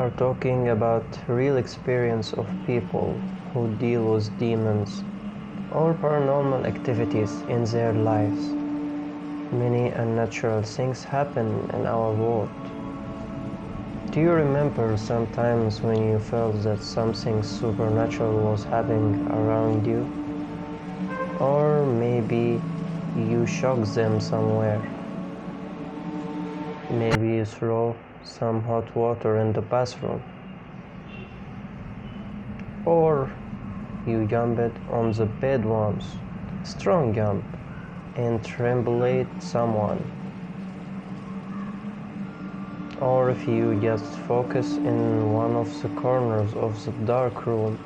are talking about real experience of people who deal with demons or paranormal activities in their lives. Many unnatural things happen in our world. Do you remember sometimes when you felt that something supernatural was happening around you? Or maybe you shocked them somewhere. Maybe you threw some hot water in the bathroom. Or you jumped on the bed once, strong jump, and trembled someone. Or if you just focus in one of the corners of the dark room,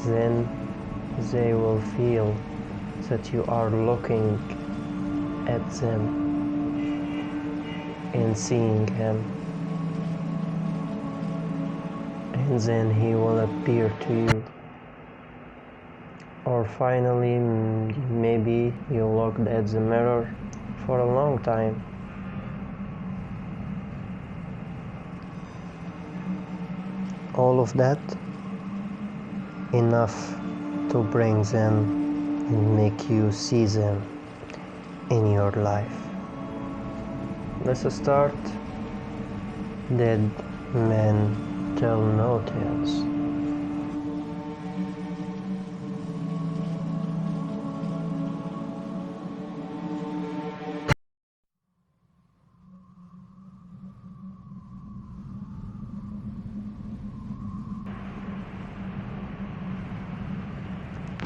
then they will feel that you are looking at them and seeing him, and then he will appear to you. Or finally, maybe you looked at the mirror for a long time. All of that enough to bring them and make you see them in your life. Let's start. Dead men tell no tales.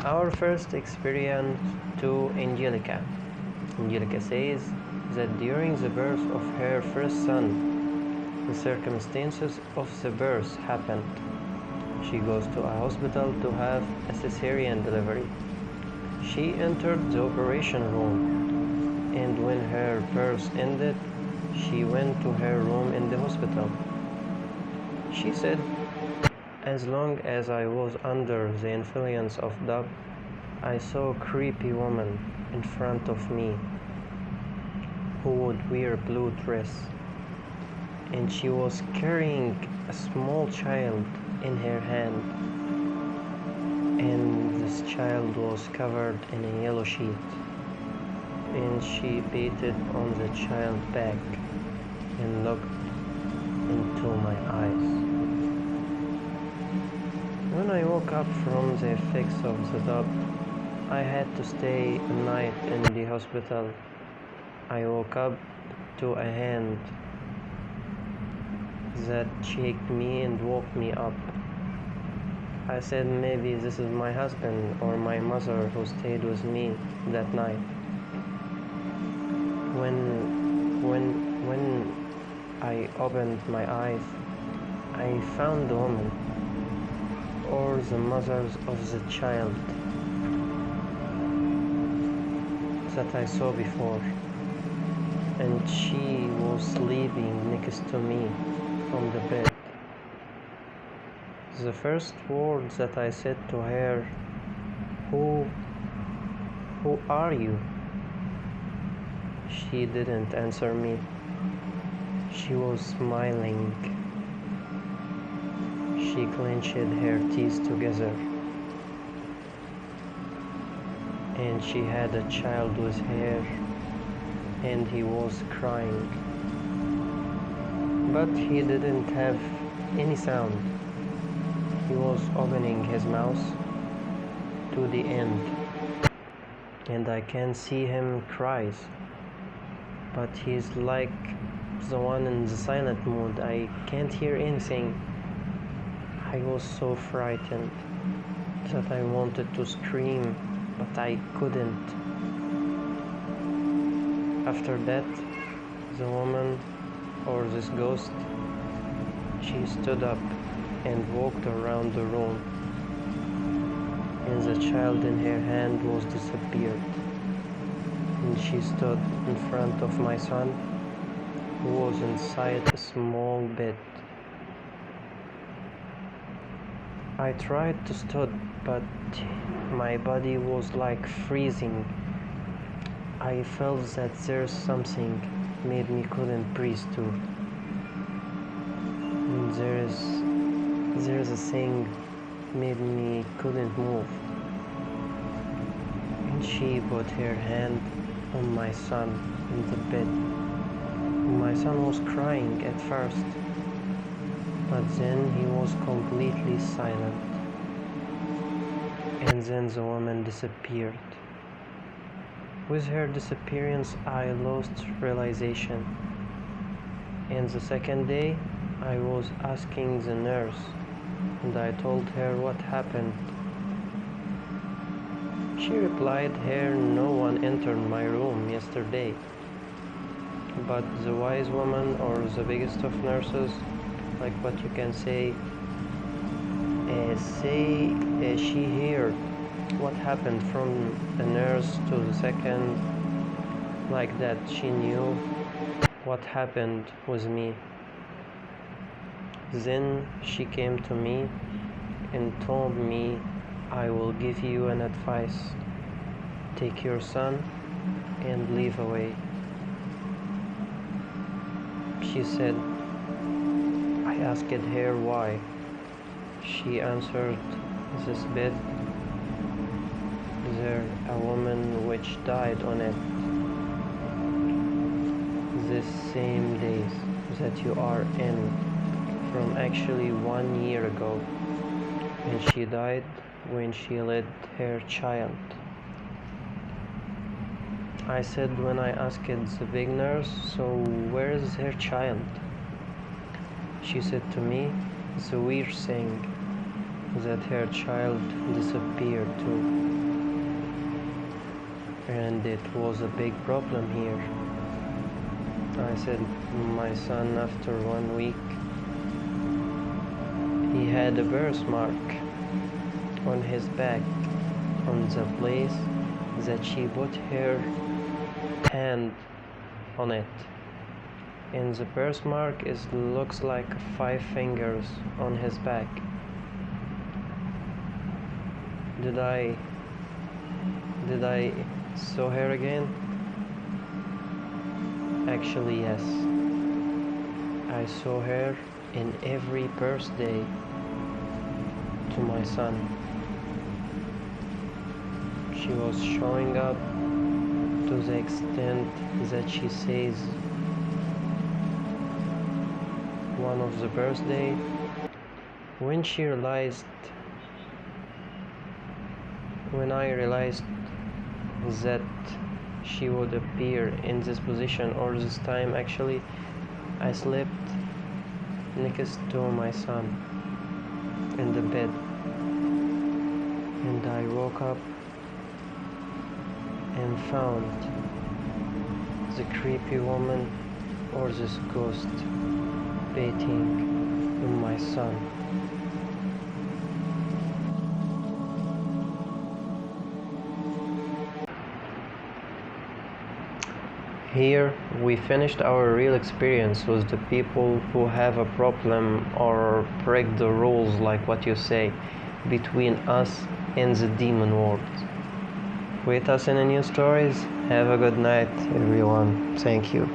Our first experience to Angelica. Angelica says that during the birth of her first son, the circumstances of the birth happened. She goes to a hospital to have a cesarean delivery. She entered the operation room, and when her birth ended, she went to her room in the hospital. She said, as long as I was under the influence of dub, I saw a creepy woman in front of me who would wear a blue dress, and she was carrying a small child in her hand, and this child was covered in a yellow sheet, and she beat on the child's back and looked into my eyes. When I woke up from the effects of the dub, I had to stay a night in the hospital. I woke up to a hand that shook me and woke me up. I said maybe this is my husband or my mother who stayed with me that night. When I opened my eyes, I found the woman, or the mother of the child that I saw before, and she was sleeping next to me on the bed. The first words that I said to her, who are you? She didn't answer me. She was smiling. She clenched her teeth together, and she had a child with her, and he was crying, but he didn't have any sound. He was opening his mouth to the end, and I can see him cries, but he's like the one in the silent mode. I can't hear anything. I was so frightened that I wanted to scream, but I couldn't. After that, the woman, or this ghost, she stood up and walked around the room, and the child in her hand was disappeared. And she stood in front of my son, who was inside a small bed. I tried to stand, but my body was like freezing. I felt that there's something made me couldn't breathe too. there's a thing made me couldn't move, and she put her hand on my son in the bed. My son was crying at first, but then he was completely silent, and then the woman disappeared. With her disappearance, I lost realization, and the second day I was asking the nurse, and I told her what happened. She replied her no one entered my room yesterday, but the wise woman, or the biggest of nurses, like what you can say she heard what happened from a nurse to the second, like that she knew what happened with me. Then she came to me and told me, I will give you an advice. Take your son and leave away. She said. I asked her why. She answered, this bed, there a woman which died on it this same days that you are in, from actually 1 year ago, and she died when she led her child. I said when I asked the big nurse, so where is her child? She said to me the weird thing, that her child disappeared too, and it was a big problem here. I said, my son, after 1 week, he had a birthmark on his back, on the place that she put her hand on it. And the birthmark looks like 5 fingers on his back. Did I saw her again? Actually, yes. I saw her in every birthday to my son. She was showing up to the extent that she says one of the birthday, when I realized that she would appear in this position, or this time actually, I slept next to my son in the bed, and I woke up and found the creepy woman, or this ghost, beating on my son. Here we finished our real experience with the people who have a problem or break the rules, like what you say, between us and the demon world. Wait us in the new stories. Have a good night, everyone. Thank you.